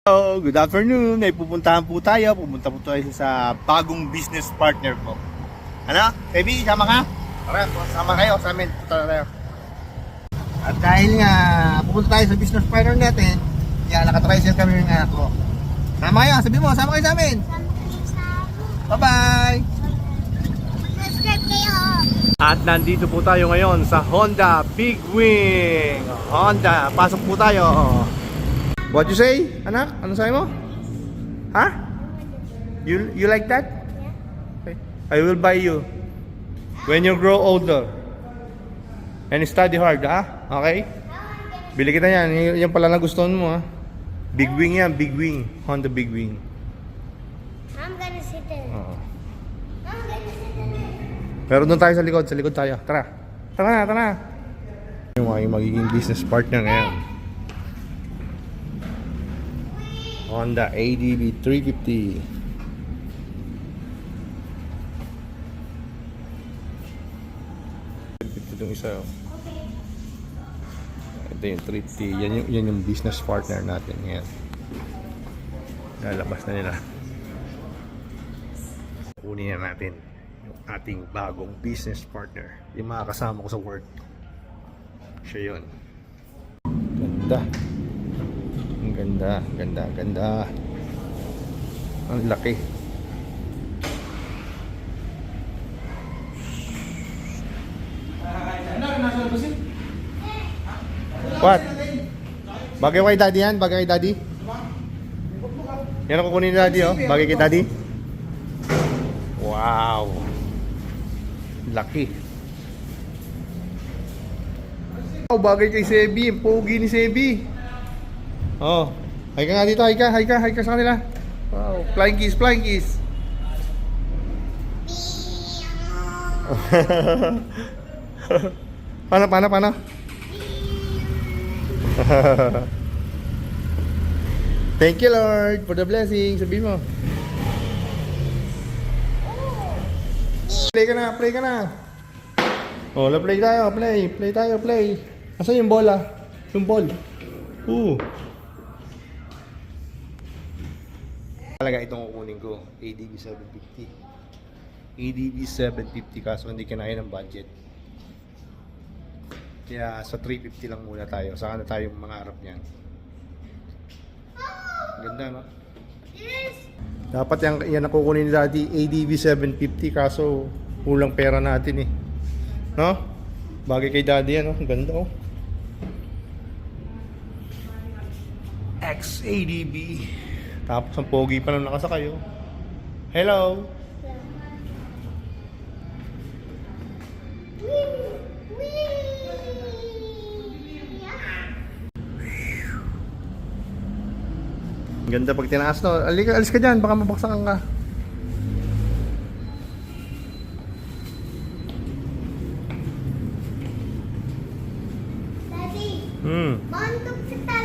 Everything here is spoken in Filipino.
Hello, good afternoon. May pupuntahan po tayo. Pumunta po tayo sa bagong business partner ko. Ano? Baby, sama ka? Tara, sama kayo sa amin. Punta tayo. At dahil nga pupunta tayo sa business partner natin, kaya nakatricycle kami ng anak ko. Sama kayo, sabi mo, sama kayo sa amin. Bye-bye! Subscribe kayo! At nandito po tayo ngayon sa Honda Big Wing. Honda, pasok po tayo. What you say, anak? Ano sabi mo? Ha? You like that? Okay. I will buy you when you grow older. And study hard, ha? Okay? Bili kita yan. Yan pala nagustuhan mo, ha? Big Wing yan, Big Wing. Honda Big Wing. I'm gonna sit there. Oo. I'm gonna sit there. Pero doon tayo sa likod tayo. Tara. Tara na. Yung aking magiging business partner ngayon. Honda ADV 350. Itong isa. Ito yung 350. Yan yung business partner natin ngayon. Lalabas na nila. Kunin na natin yung ating bagong business partner. Yung mga kasama ko sa work. Siya yun. Ganda. Ang ganda. Ang laki. What? Bagay kay daddy yan? Bagay kay daddy? Yan ang kukunin ni daddy, oh. Bagay kay daddy? Wow. Laki. Oh, bagay kay Sebi. Ang pogi ni Sebi. Oh, hi ka nga dito, hi ka sa kanila. Wow, flying kiss. Paano? Thank you, Lord, for the blessing. Sabi mo. Play ka na. Oh, play tayo, play. Asan yung bola? Yung ball. Talaga itong kukunin ko, ADV 750. ADV 750 kaso hindi kinaya ng budget. Kaya sa 350 lang muna tayo. Saka na tayong mangarap niyan. Ganda, no? Yes! Dapat yan ang kukunin ni Daddy, ADV 750 kaso kulang pera natin eh. No? Bagay kay Daddy yan, no? Ganda, oh. XADV. Tapos ang pogi pa nang nakasakay, oh. Hello. Ganda pag tinaas, no. Alis ka dyan, baka mabaksakan ka. Daddy, Hmm. bantog si Daddy.